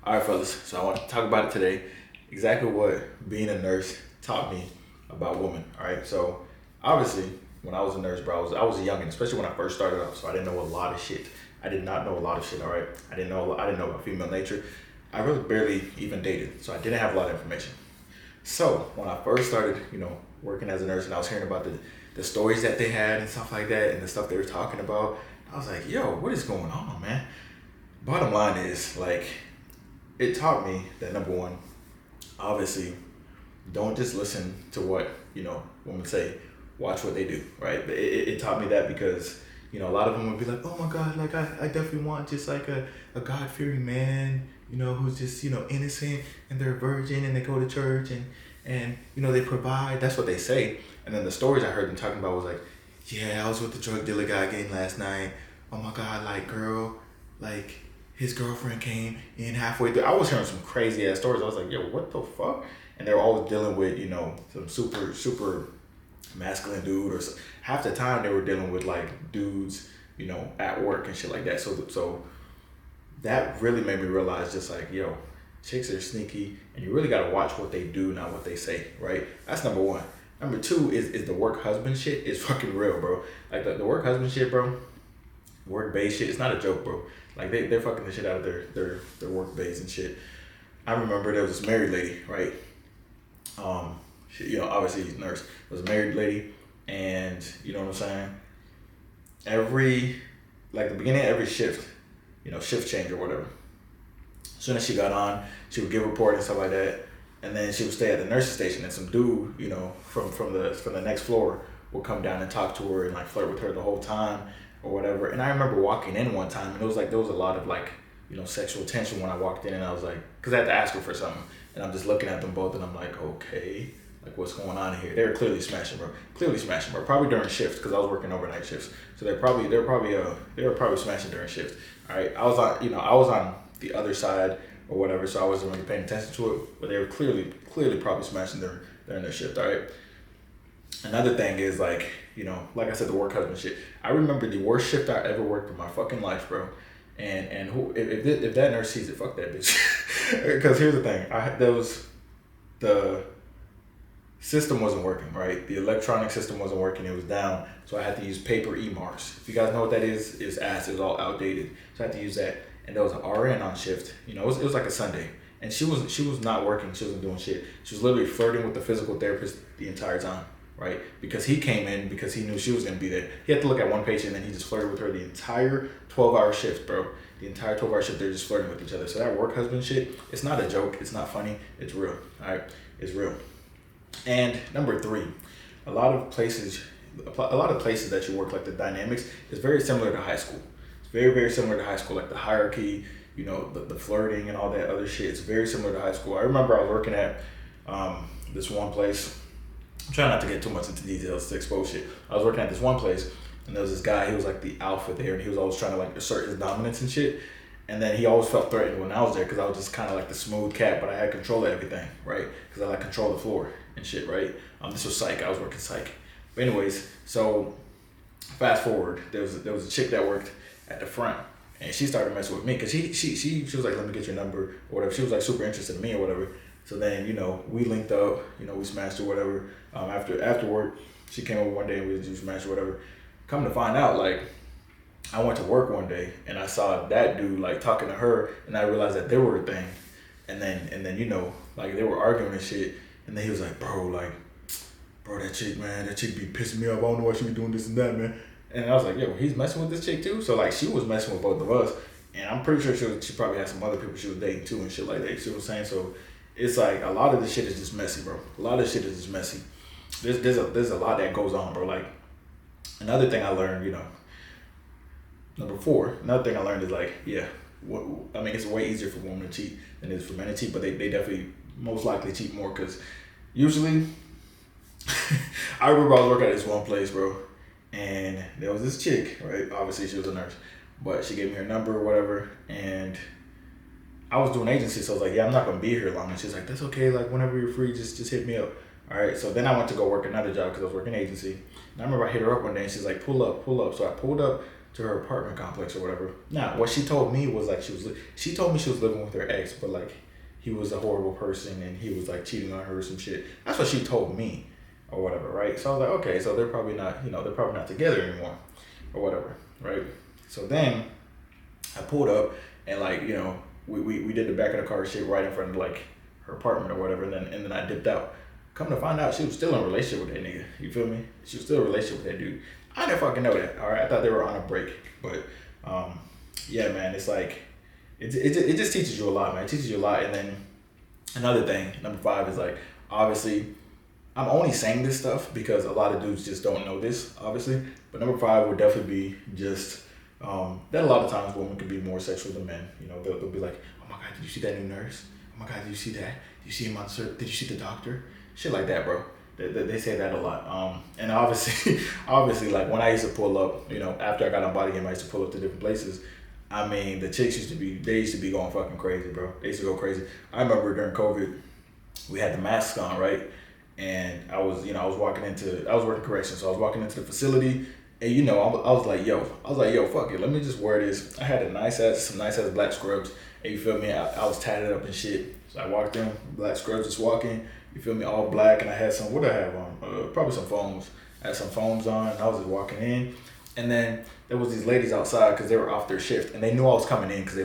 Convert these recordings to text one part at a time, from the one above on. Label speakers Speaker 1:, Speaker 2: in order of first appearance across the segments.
Speaker 1: All right, fellas. So I want to talk about it today. Exactly what being a nurse taught me about women. All right. So obviously, when I was a nurse, bro, I was a youngin, especially when I first started out. So I didn't know a lot of shit. I did not know a lot of shit. All right. I didn't know about female nature. I really barely even dated, so I didn't have a lot of information. So when I first started, working as a nurse, and I was hearing about the stories that they had and stuff like that, and the stuff they were talking about, I was like, yo, what is going on, man? Bottom line is, like, it taught me that number one, obviously, don't just listen to what women say. Watch what they do, right? It taught me that because a lot of them would be like, oh my god, like I definitely want just like a God fearing man, who's just innocent and they're a virgin and they go to church and they provide. That's what they say. And then the stories I heard them talking about was like, yeah, I was with the drug dealer guy again last night. Oh my god, like girl, like his girlfriend came in halfway through. I was hearing some crazy ass stories. I was like, yo, what the fuck? And they were always dealing with, some super masculine dude, or half the time they were dealing with like dudes, at work and shit like that. So that really made me realize just like, yo, chicks are sneaky and you really gotta watch what they do, not what they say, right? That's number one. Number two is the work husband shit is fucking real, bro. Like the work husband shit, bro. Work based shit. It's not a joke, bro. Like they're fucking the shit out of their work base and shit. I remember there was this married lady, right? She, obviously he's a nurse. There was a married lady, and you know what I'm saying. Every like the beginning of every shift, shift change or whatever. As soon as she got on, she would give a report and stuff like that, and then she would stay at the nurse's station, and some dude, from the next floor would come down and talk to her and like flirt with her the whole time or whatever. And I remember walking in one time, and it was like there was a lot of like sexual tension when I walked in, and I was like, because I had to ask her for something, and I'm just looking at them both, and I'm like, okay, like what's going on here? They were clearly smashing, bro. Clearly smashing, bro. Probably during shifts, because I was working overnight shifts, so they were probably smashing during shift. All right, I was on the other side or whatever, so I wasn't really paying attention to it, but they were clearly probably smashing during their shift. All right. Another thing is like, like I said, the work husband shit. I remember the worst shift I ever worked in my fucking life, bro. And who if that nurse sees it, fuck that bitch. Because here's the thing, the system wasn't working, right? The electronic system wasn't working. It was down, so I had to use paper EMARs. If you guys know what that is, it's ass. It was all outdated, so I had to use that. And there was an RN on shift. It was like a Sunday, and she was not working. She wasn't doing shit. She was literally flirting with the physical therapist the entire time, right? Because he came in because he knew she was gonna be there. He had to look at one patient, and then he just flirted with her the entire 12-hour shift, bro. The entire 12-hour shift, they're just flirting with each other. So that work husband shit, it's not a joke. It's not funny. It's real. All right, it's real. And number three, a lot of places that you work, like the dynamics, is very similar to high school. It's very, very similar to high school, like the hierarchy, the flirting and all that other shit. It's very similar to high school. I remember I was working at this one place. I'm trying not to get too much into details to expose shit. I was working at this one place, and there was this guy. He was like the alpha there, and he was always trying to like assert his dominance and shit. And then he always felt threatened when I was there, because I was just kind of like the smooth cat, but I had control of everything, right? Because I like control the floor and shit, right? This was psych. I was working psych. But anyways, so fast forward, there was a chick that worked at the front, and she started messing with me because she was like, let me get your number or whatever. She was like super interested in me or whatever. So then we linked up, we smashed or whatever. After work, she came over one day and we just smashed or whatever. Come to find out, like, I went to work one day and I saw that dude like talking to her, and I realized that they were a thing. And then like they were arguing and shit. And then he was like, bro, that chick, man, that chick be pissing me off. I don't know why she be doing this and that, man. And I was like, yo, he's messing with this chick too? So like she was messing with both of us. And I'm pretty sure she probably had some other people she was dating too and shit like that. You see what I'm saying? So it's like a lot of this shit is just messy, bro. A lot of shit is just messy. There's a lot that goes on, bro. Like another thing I learned, number four, another thing I learned is like, it's way easier for women to cheat than it is for men to cheat, but they definitely most likely cheat more, because usually, I remember I was working at this one place, bro, and there was this chick, right? Obviously she was a nurse, but she gave me her number or whatever, and I was doing agency, so I was like, yeah, I'm not gonna be here long, and she's like, that's okay, like whenever you're free, just hit me up. All right, so then I went to go work another job because I was working agency, and I remember I hit her up one day, and she's like, pull up. So I pulled up to her apartment complex or whatever. Now, what she told me was like she told me she was living with her ex, but like he was a horrible person and he was like cheating on her or some shit. That's what she told me or whatever, right? So I was like, okay, so they're probably not, they're probably not together anymore or whatever, right? So then I pulled up and like, we did the back of the car shit right in front of like her apartment or whatever, and then I dipped out. Come to find out, she was still in a relationship with that nigga. You feel me? She was still in a relationship with that dude. I didn't fucking know that. All right, I thought they were on a break, but yeah, man, it's like it just teaches you a lot, man. It teaches you a lot, and then another thing, number 5 is like obviously I'm only saying this stuff because a lot of dudes just don't know this, obviously. But number 5 would definitely be just that a lot of times women can be more sexual than men. They'll be like, oh my God, did you see that new nurse? Oh my God, did you see that? Did you see him on did you see the doctor? Shit like that, bro. They say that a lot. And obviously, like when I used to pull up, after I got on BodyGame, I used to pull up to different places. I mean, the chicks used to be going fucking crazy, bro. They used to go crazy. I remember during COVID, we had the masks on, right? And I was working corrections, so I was walking into the facility, and I was like, yo, fuck it, let me just wear this. I had some nice ass black scrubs, and you feel me? I was tatted up and shit. So I walked in, black scrubs, just walking, you feel me, all black, and I had what did I have on? Probably some foams. I had some foams on, and I was just walking in, and then there was these ladies outside because they were off their shift, and they knew I was coming in because they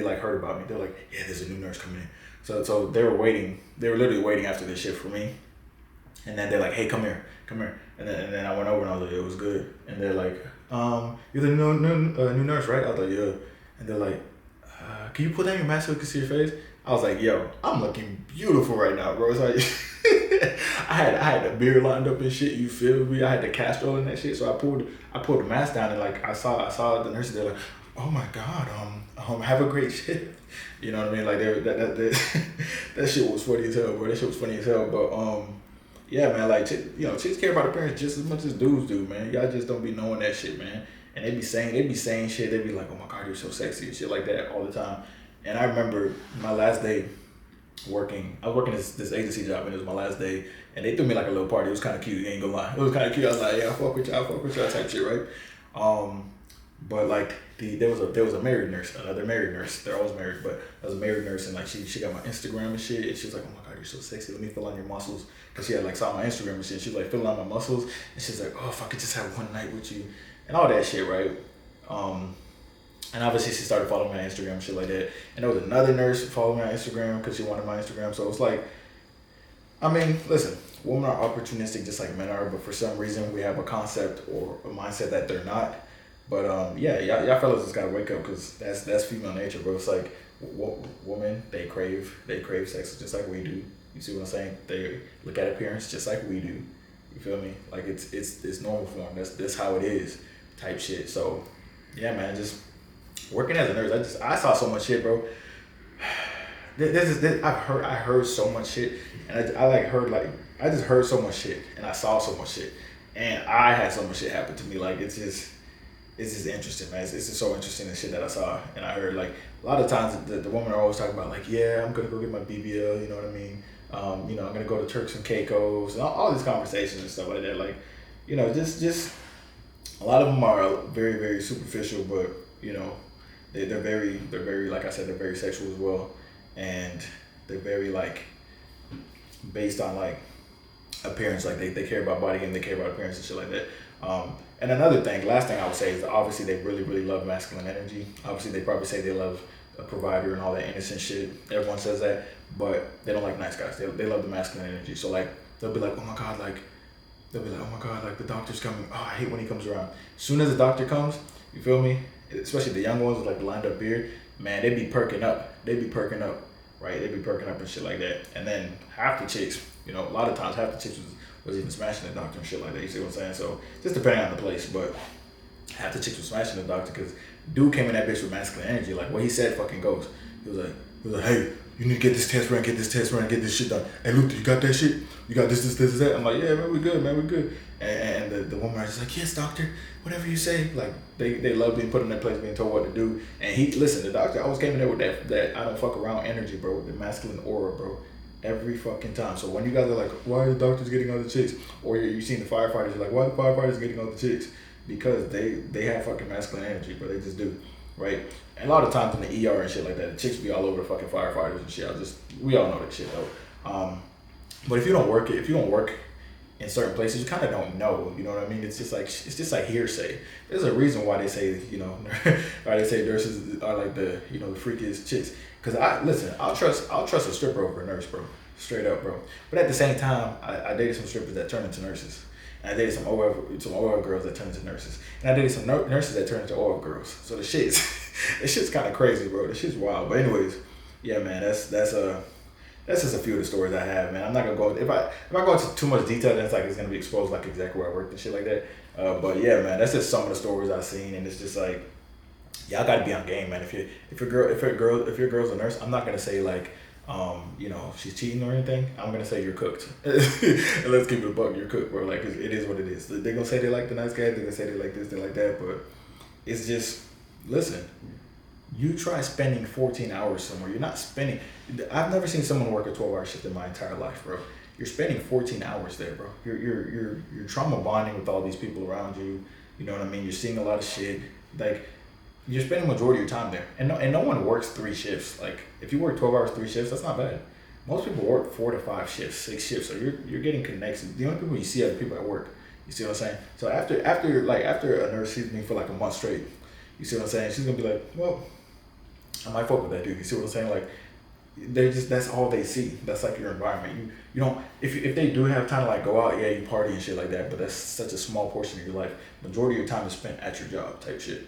Speaker 1: like heard about me. They're like, yeah, there's a new nurse coming in. So they were waiting. They were literally waiting after the shift for me. And then they're like, hey, come here. And then I went over and I was like, it was good. And they're like, you're the new nurse, right? I was like, yeah. And they're like, can you put down your mask so we can see your face? I was like, yo, I'm looking beautiful right now, bro. It's like, I had the beard lined up and shit, you feel me? I had the Castro and that shit. So I pulled the mask down and like, I saw the nurses, they're like, oh my God, have a great shift. You know what I mean? Like that shit was funny as hell, bro. That shit was funny as hell. But yeah, man, like chicks care about appearance just as much as dudes do, man. Y'all just don't be knowing that shit, man. And they be saying shit. They be like, oh my God, you're so sexy and shit like that all the time. And I remember my last day working. I was working this agency job, and it was my last day. And they threw me like a little party. It was kind of cute. Ain't gonna lie. It was kind of cute. I was like, yeah, I fuck with y'all type shit, right? But like there was a married nurse, another married nurse. They're always married, but there was a married nurse, and like she got my Instagram and shit. And she was like, oh my God, you're so sexy. Let me feel on your muscles, cause she had like saw my Instagram and shit. She was like feeling on my muscles, and she's like, oh, if I could just have one night with you, and all that shit, right? And obviously she started following me on Instagram and shit like that. And there was another nurse following me on Instagram because she wanted my Instagram. So it's like, I mean, listen, women are opportunistic just like men are, but for some reason we have a concept or a mindset that they're not. But yeah, y'all fellas just gotta wake up, because that's female nature, bro. It's like women, they crave sex just like we do. You see what I'm saying? They look at appearance just like we do. You feel me? Like it's normal for them. That's how it is, type shit. So yeah, man, just working as a nurse, I saw so much shit, bro. I heard so much shit, and I just heard so much shit, and I saw so much shit, and I had so much shit happen to me. Like it's just interesting, man. It's just so interesting, the shit that I saw and I heard. Like a lot of times the women are always talking about like, yeah, I'm gonna go get my BBL, you know what I mean? I'm gonna go to Turks and Caicos and all these conversations and stuff like that. Like, just a lot of them are very, very superficial, but they're very, like I said, they're very sexual as well, and they're very like based on like appearance. Like they care about body and they care about appearance and shit like that. And another thing, last thing I would say is that obviously they really, really love masculine energy. Obviously they probably say they love a provider and all that innocent shit. Everyone says that, but they don't like nice guys. They love the masculine energy. So like they'll be like, oh my God, like the doctor's coming. Oh, I hate when he comes around. As soon as the doctor comes, you feel me? Especially the young ones with like the lined up beard, man, they be perking up, right? They be perking up and shit like that. And then half the chicks, a lot of times half the chicks was even smashing the doctor and shit like that. You see what I'm saying? So just depending on the place, but half the chicks was smashing the doctor because dude came in that bitch with masculine energy. Like what he said fucking goes. He was like, hey, you need to get this test run, get this shit done. Hey, Luther, you got that shit? You got this, that? I'm like, yeah, man, we good, man, we good. And the woman was just like, yes, doctor, whatever you say. Like they love being put in that place, being told what to do. And the doctor always came in there with that I don't fuck around energy, bro, with the masculine aura, bro. Every fucking time. So when you guys are like, why are the doctors getting all the chicks? Or you seen the firefighters, you're like, why are the firefighters getting all the chicks? because they have fucking masculine energy, bro. They just do, right? And a lot of times in the ER and shit like that, the chicks be all over the fucking firefighters and shit. We all know that shit though. But if you don't work in certain places, you kind of don't know. You know what I mean? It's just like hearsay. There's a reason why they say, you know, why they say nurses are like the, you know, the freakiest chicks. Cause I'll trust a stripper over a nurse, bro. Straight up, bro. But at the same time, I dated some strippers that turned into nurses. And I dated some OF girls that turned into nurses. And I dated some nurses that turned into OF girls. So the shit's kind of crazy, bro. The shit's wild. But anyways, yeah, man, that's just a few of the stories I have, man. I'm not gonna go if I go into too much detail, then it's gonna be exposed like exactly where I worked and shit like that. But yeah, man, that's just some of the stories I've seen, and it's just like, y'all gotta be on game, man. If your girl's a nurse, I'm not gonna say like, you know, she's cheating or anything. I'm gonna say you're cooked. And let's keep it a buck, you're cooked, bro. Like it is what it is. They're gonna say they like the nice guy, they're gonna say they like this, they like that, but it's just, listen. You try spending 14 hours somewhere. You're not spending. I've never seen someone work a 12-hour shift in my entire life, bro. You're spending 14 hours there, bro. You're trauma bonding with all these people around you. You know what I mean? You're seeing a lot of shit. Like, you're spending the majority of your time there, and no one works 3 shifts. Like, if you work 12 hours, 3 shifts, that's not bad. Most people work 4 to 5 shifts, 6 shifts. So you're getting connections. The only people you see are the people at work. You see what I'm saying? So after a nurse sees me for like a month straight, you see what I'm saying? She's gonna be like, well, I might fuck with that dude. You see what I'm saying? Like, that's all they see. That's like your environment. You don't, if they do have time to like go out, yeah, you party and shit like that, but that's such a small portion of your life. Majority of your time is spent at your job type shit.